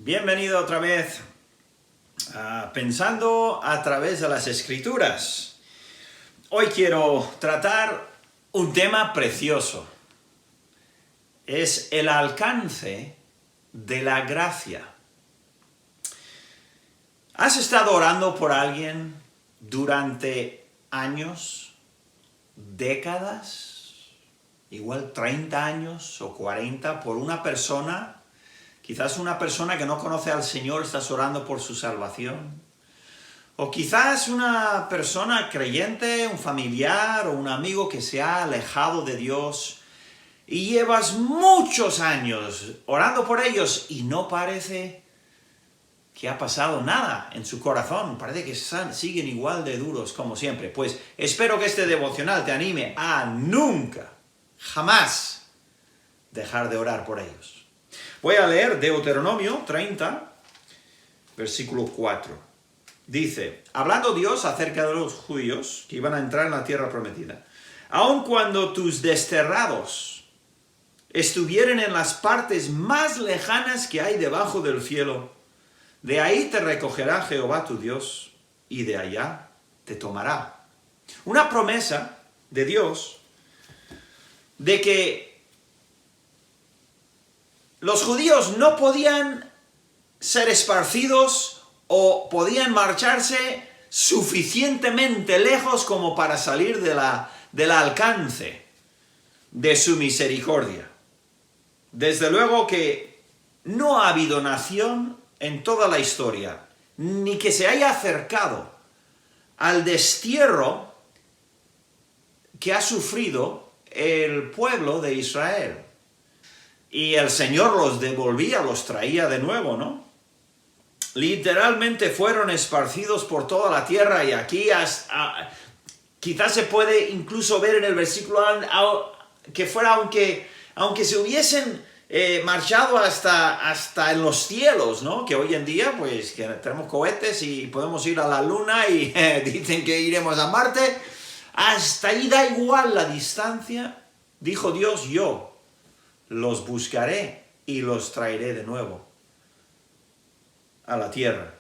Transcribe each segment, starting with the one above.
Bienvenido otra vez a Pensando a través de las Escrituras. Hoy quiero tratar un tema precioso. Es el alcance de la gracia. ¿Has estado orando por alguien durante años, décadas, igual 30 años o 40, por una persona? Quizás una persona que no conoce al Señor, estás orando por su salvación. O quizás una persona creyente, un familiar o un amigo que se ha alejado de Dios y llevas muchos años orando por ellos y no parece que ha pasado nada en su corazón. Parece que siguen igual de duros como siempre. Pues espero que este devocional te anime a nunca, jamás dejar de orar por ellos. Voy a leer Deuteronomio 30, versículo 4. Dice, hablando Dios acerca de los judíos que iban a entrar en la tierra prometida, aun cuando tus desterrados estuvieren en las partes más lejanas que hay debajo del cielo, de ahí te recogerá Jehová tu Dios y de allá te tomará. Una promesa de Dios de que los judíos no podían ser esparcidos o podían marcharse suficientemente lejos como para salir del alcance de su misericordia. Desde luego que no ha habido nación en toda la historia, ni que se haya acercado al destierro que ha sufrido el pueblo de Israel. Y el Señor los devolvía, los traía de nuevo, ¿no? Literalmente fueron esparcidos por toda la tierra y aquí quizás se puede incluso ver en el versículo que fuera aunque se hubiesen marchado hasta en los cielos, ¿no? Que hoy en día pues que tenemos cohetes y podemos ir a la luna y dicen que iremos a Marte. Hasta ahí da igual la distancia. Dijo Dios, yo los buscaré y los traeré de nuevo a la tierra.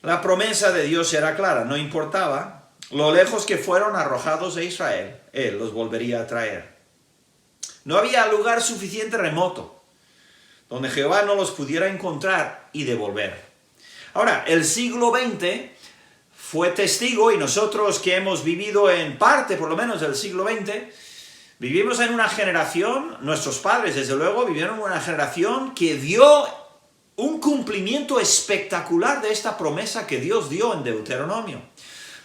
La promesa de Dios era clara, no importaba lo lejos que fueron arrojados de Israel, Él los volvería a traer. No había lugar suficiente remoto donde Jehová no los pudiera encontrar y devolver. Ahora, el siglo XX fue testigo, y nosotros que hemos vivido en parte, por lo menos, del siglo XX, vivimos en una generación, nuestros padres desde luego vivieron en una generación que dio un cumplimiento espectacular de esta promesa que Dios dio en Deuteronomio.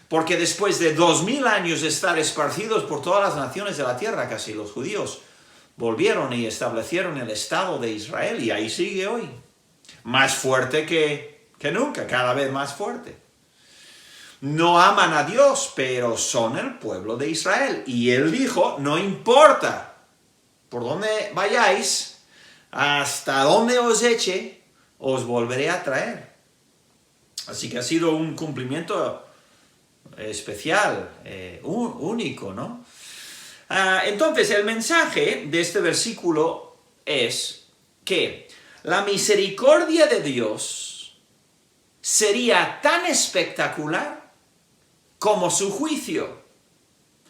Porque después de 2000 años de estar esparcidos por todas las naciones de la tierra, casi los judíos volvieron y establecieron el Estado de Israel, y ahí sigue hoy. Más fuerte que nunca, cada vez más fuerte. No aman a Dios, pero son el pueblo de Israel. Y Él dijo, no importa por dónde vayáis, hasta dónde os eche, os volveré a traer. Así que ha sido un cumplimiento especial, único, ¿no? Entonces, el mensaje de este versículo es que la misericordia de Dios sería tan espectacular como su juicio.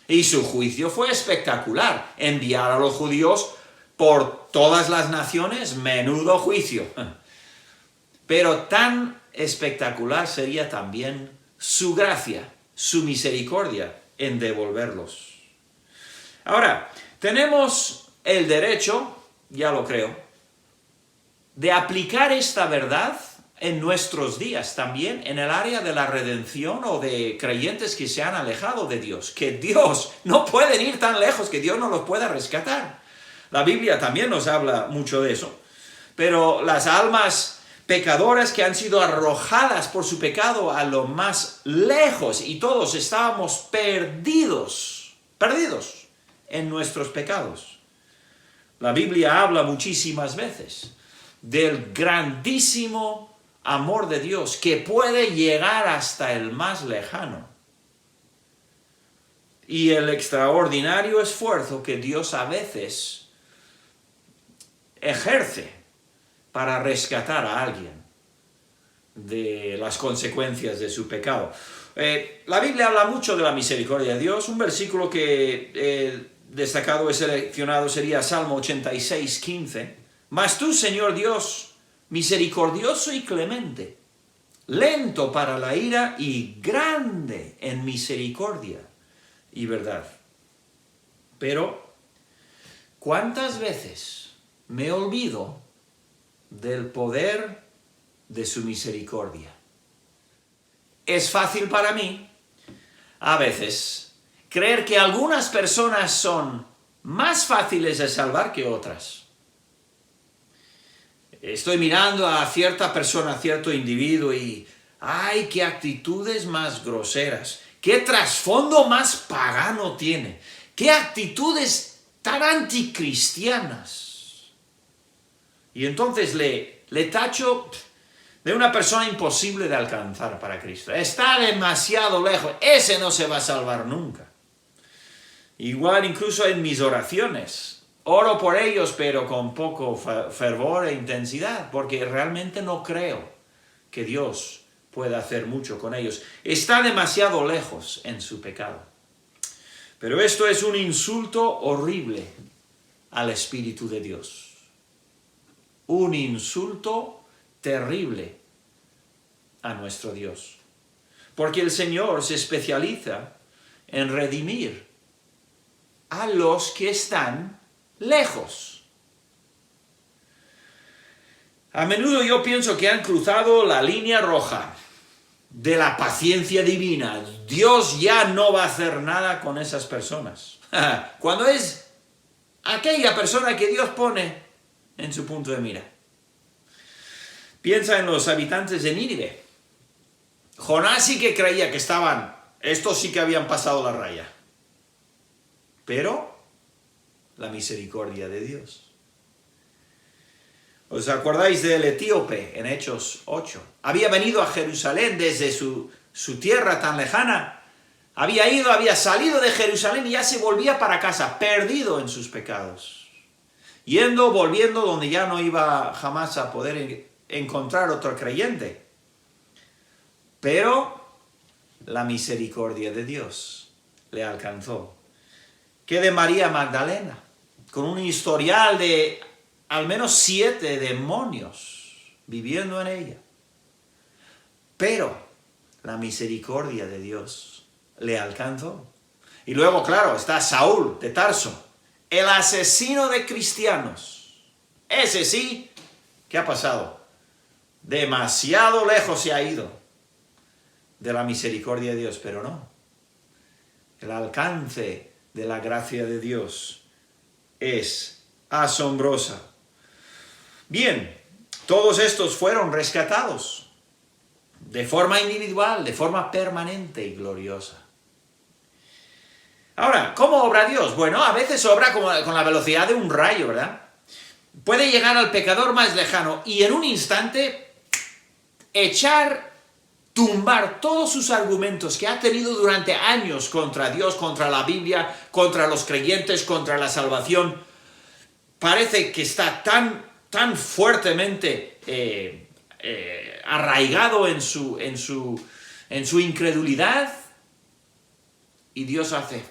Y su juicio fue espectacular. Enviar a los judíos por todas las naciones, menudo juicio. Pero tan espectacular sería también su gracia, su misericordia en devolverlos. Ahora, tenemos el derecho, ya lo creo, de aplicar esta verdad en nuestros días también, en el área de la redención o de creyentes que se han alejado de Dios, que Dios no pueden ir tan lejos, que Dios no los pueda rescatar. La Biblia también nos habla mucho de eso, pero las almas pecadoras que han sido arrojadas por su pecado a lo más lejos, y todos estábamos perdidos en nuestros pecados. La Biblia habla muchísimas veces del grandísimo amor de Dios que puede llegar hasta el más lejano, y el extraordinario esfuerzo que Dios a veces ejerce para rescatar a alguien de las consecuencias de su pecado. La Biblia habla mucho de la misericordia de Dios. Un versículo que destacado he seleccionado sería Salmo 86, 15. Mas tú, Señor Dios, misericordioso y clemente, lento para la ira y grande en misericordia y verdad. Pero, ¿cuántas veces me olvido del poder de su misericordia? Es fácil para mí, a veces, creer que algunas personas son más fáciles de salvar que otras. Estoy mirando a cierta persona, a cierto individuo y ¡ay, qué actitudes más groseras! ¡Qué trasfondo más pagano tiene! ¡Qué actitudes tan anticristianas! Y entonces le tacho de una persona imposible de alcanzar para Cristo. Está demasiado lejos. Ese no se va a salvar nunca. Igual incluso en mis oraciones. Oro por ellos, pero con poco fervor e intensidad, porque realmente no creo que Dios pueda hacer mucho con ellos. Está demasiado lejos en su pecado. Pero esto es un insulto horrible al Espíritu de Dios. Un insulto terrible a nuestro Dios. Porque el Señor se especializa en redimir a los que están lejos. A menudo yo pienso que han cruzado la línea roja de la paciencia divina. Dios ya no va a hacer nada con esas personas. Cuando es aquella persona que Dios pone en su punto de mira. Piensa en los habitantes de Nínive. Jonás sí que creía que estos sí que habían pasado la raya. Pero la misericordia de Dios. ¿Os acordáis del etíope en Hechos 8? Había venido a Jerusalén desde su tierra tan lejana. Había salido de Jerusalén y ya se volvía para casa, perdido en sus pecados. Volviendo donde ya no iba jamás a poder encontrar otro creyente. Pero la misericordia de Dios le alcanzó. ¿Qué de María Magdalena? Con un historial de al menos 7 demonios viviendo en ella. Pero la misericordia de Dios le alcanzó. Y luego, claro, está Saúl de Tarso, el asesino de cristianos. Ese sí, ¿qué ha pasado? Demasiado lejos se ha ido de la misericordia de Dios, pero no. El alcance de la gracia de Dios es asombrosa. Bien, todos estos fueron rescatados de forma individual, de forma permanente y gloriosa. Ahora, ¿cómo obra Dios? Bueno, a veces obra con la velocidad de un rayo, ¿verdad? Puede llegar al pecador más lejano y en un instante tumbar todos sus argumentos que ha tenido durante años contra Dios, contra la Biblia, contra los creyentes, contra la salvación. Parece que está tan fuertemente arraigado en su incredulidad, y Dios hace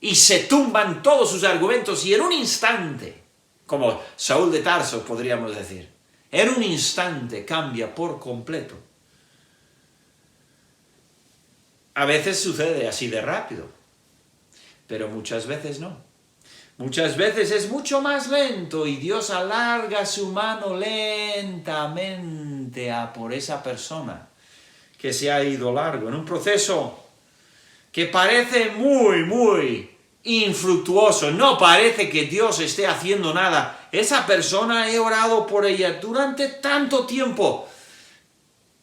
y se tumban todos sus argumentos y en un instante, como Saúl de Tarso podríamos decir, en un instante cambia por completo. A veces sucede así de rápido, pero muchas veces no. Muchas veces es mucho más lento y Dios alarga su mano lentamente a por esa persona que se ha ido largo, en un proceso que parece muy infructuoso. No parece que Dios esté haciendo nada. Esa persona, he orado por ella durante tanto tiempo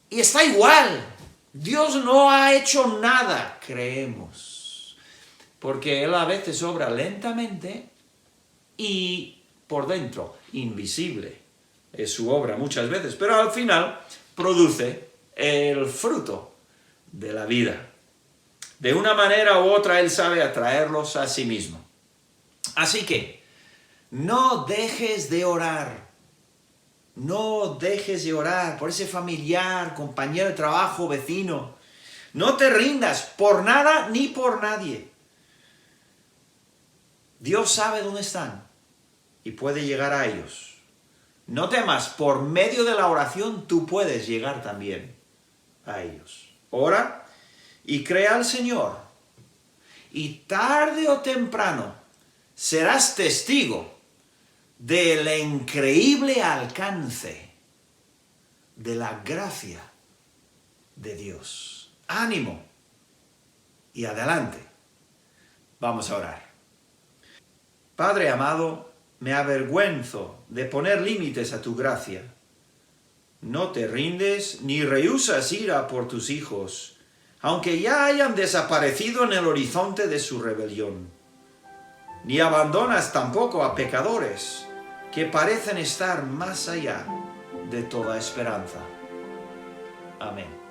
y está igual. Dios no ha hecho nada, creemos. Porque Él a veces obra lentamente y por dentro, invisible. Es su obra muchas veces, pero al final produce el fruto de la vida. De una manera u otra Él sabe atraerlos a sí mismo. Así que, no dejes de orar No dejes de orar por ese familiar, compañero de trabajo, vecino. No te rindas por nada ni por nadie. Dios sabe dónde están y puede llegar a ellos. No temas, por medio de la oración tú puedes llegar también a ellos. Ora y crea al Señor. Y tarde o temprano serás testigo del increíble alcance de la gracia de Dios. Ánimo y adelante. Vamos a orar. Padre amado, me avergüenzo de poner límites a tu gracia. No te rindes ni rehusas ira por tus hijos, aunque ya hayan desaparecido en el horizonte de su rebelión. Ni abandonas tampoco a pecadores que parecen estar más allá de toda esperanza. Amén.